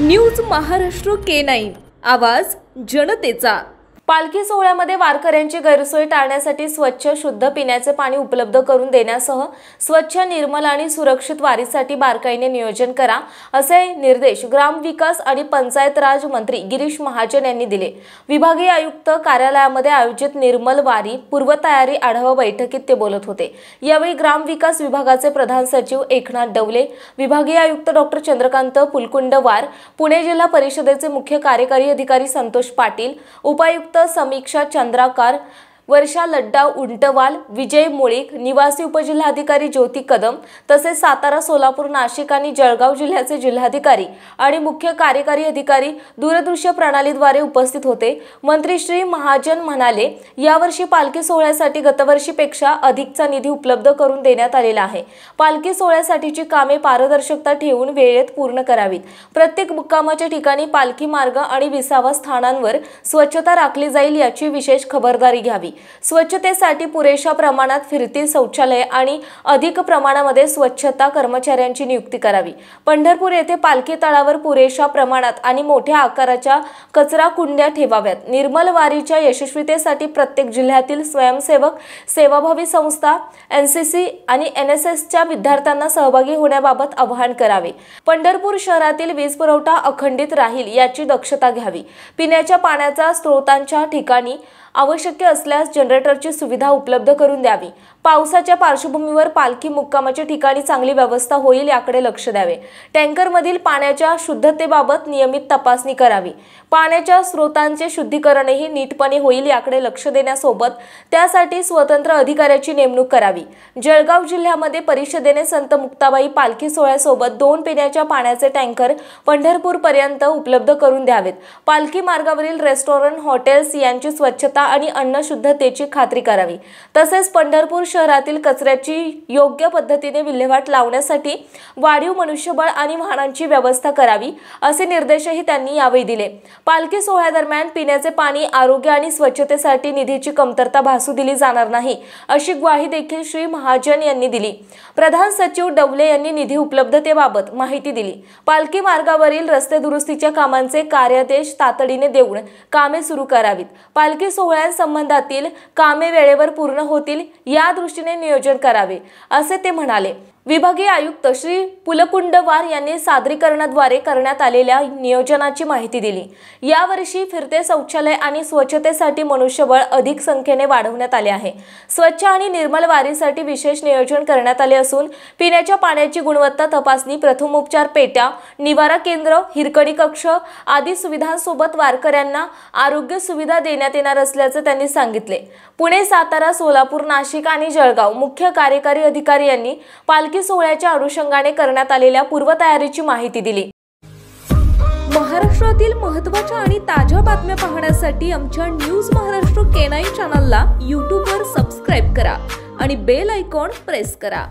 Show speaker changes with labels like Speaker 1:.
Speaker 1: News Maharashtra K9 आवाज जनतेचा।
Speaker 2: पालखी सोहळ्यामध्ये वारकऱ्यांची गैरसोय टाळण्यासाठी स्वच्छ शुद्ध पिण्याचे पाणी उपलब्ध करून देण्यासह स्वच्छ निर्मल आणि सुरक्षित वारीसाठी बारकाईने नियोजन करा असे निर्देश ग्रामविकास आणि पंचायत राज मंत्री गिरीश महाजन यांनी दिले। विभागीय आयुक्त कार्यालयामध्ये आयोजित निर्मल वारी पूर्वतयारी आढावा बैठकीत ते बोलत होते। यावेळी ग्रामविकास विभागाचे प्रधान सचिव एकनाथ डवले, विभागीय आयुक्त डॉक्टर चंद्रकांत पुलकुंडवार, पुणे जिल्हा परिषदेचे मुख्य कार्यकारी अधिकारी संतोष पाटील, उपायुक्त समीक्षा चंद्राकार, वर्षा लड्डा उंटवाल, विजय मुळीक, निवासी उपजिल्हाधिकारी ज्योती कदम तसेच सातारा, सोलापूर, नाशिक आणि जळगाव जिल्ह्याचे जिल्हाधिकारी आणि मुख्य कार्यकारी अधिकारी दूरदृश्य प्रणालीद्वारे उपस्थित होते। मंत्री श्री महाजन म्हणाले, यावर्षी पालखी सोहळ्यासाठी गतवर्षीपेक्षा अधिकचा निधी उपलब्ध करून देण्यात आलेला आहे। पालखी सोहळ्यासाठीची कामे पारदर्शकता ठेवून वेळेत पूर्ण करावीत। प्रत्येक मुक्कामाच्या ठिकाणी पालखी मार्ग आणि विसावा स्थानांवर स्वच्छता राखली जाईल याची विशेष खबरदारी घ्यावी। स्वच्छतेसाठी पुरेशा प्रमाणात फिरती शौचालय आणि अधिक प्रमाणामध्ये स्वच्छता कर्मचाऱ्यांची नियुक्ती करावी। पंढरपूर येथे पालखी तळावर पुरेशा प्रमाणात आणि मोठ्या आकाराच्या कचरा कुंड्या ठेवाव्यात। निर्मल वारीच्या यशस्वीतेसाठी प्रत्येक जिल्ह्यातील स्वयंसेवक, सेवाभावी संस्था, NCC आणि NSSच्या विद्यार्थ्यांना सहभागी होण्याबाबत आवाहन करावे। पंढरपूर शहरातील वीज पुरवठा अखंडित राहील याची दक्षता घ्यावी। पिण्याच्या पाण्याच्या स्त्रोतांच्या ठिकाणी आवश्यक असल्यास जनरेटरची सुविधा उपलब्ध करून द्यावी। पावसाच्या पार्श्वभूमीवर पालखी मुक्कामाच्या ठिकाणी चांगली व्यवस्था होईल याकडे लक्ष द्यावे। टँकरमधील पाण्याच्या शुद्धतेबाबत नियमित तपासणी करावी। पाण्याच्या स्त्रोतांचे शुद्धीकरणही नीटपणे होईल याकडे लक्ष देण्यासोबत त्यासाठी स्वतंत्र अधिकाऱ्याची नेमणूक करावी। जळगाव जिल्ह्यामध्ये परिषदेने संत मुक्ताबाई पालखी सोहळ्यासोबत 2 पिण्याच्या पाण्याचे टँकर पंढरपूर पर्यंत उपलब्ध करून द्यावेत। पालखी मार्गावरील रेस्टॉरंट, हॉटेल्स यांची स्वच्छता आणि अन्न शुद्धतेची खात्री करावी। तसेच पंढरपूर शहरातील कचऱ्याची योग्य पद्धतीने विल्हेवाट लावण्यासाठी वाढीव मनुष्यबळ आणि वाहनांची व्यवस्था करावी असे निर्देशही त्यांनी यावेळी दिले। पालखी सोहळ्यादरम्यान पिण्याचे पाणी, आरोग्य आणि स्वच्छतेसाठी निधीची कमतरता भासू दिली जाणार नाही अशी ग्वाही देखील श्री महाजन यांनी दिली। प्रधान सचिव डवले यांनी निधी उपलब्धतेबाबत माहिती दिली। पालखी मार्गावरील रस्ते दुरुस्तीच्या कामांचे कार्यादेश तातडीने देऊन कामे सुरू करावीत। पालखी सोहळ्यांसंबंधातील कामे वेळेवर पूर्ण होतील या दृष्टीने नियोजन करावे असे ते म्हणाले। विभागीय आयुक्त श्री पुलकुंडवार यांनी सादरीकरणाद्वारे करण्यात आलेल्या नियोजनाची माहिती दिली। यावर्षी फिरते शौचालय आणि स्वच्छतेसाठी मनुष्यबळ अधिक संख्येने वाढवण्यात आले आहे। स्वच्छ आणि निर्मल वारीसाठी विशेष नियोजन करण्यात आले असून पिण्याच्या पाण्याची गुणवत्ता तपासणी, प्रथमोपचार पेट्या, निवारा केंद्र, हिरकणी कक्ष आदी सुविधांसोबत वारकऱ्यांना आरोग्य सुविधा देण्यात येणार असल्याचं त्यांनी सांगितले। पुणे, सातारा, सोलापूर, नाशिक आणि जळगाव मुख्य कार्यकारी अधिकारी यांनी पालखी सोहळ्याच्या अनुषंगाने करण्यात आलेल्या पूर्वतयारीची माहिती दिली।
Speaker 1: महाराष्ट्रातील महत्त्वाच्या आणि ताज्या बातम्या पाहण्यासाठी आमच्या न्यूज महाराष्ट्र K9 चॅनलला YouTube वर सबस्क्राइब करा आणि बेल आयकॉन प्रेस करा।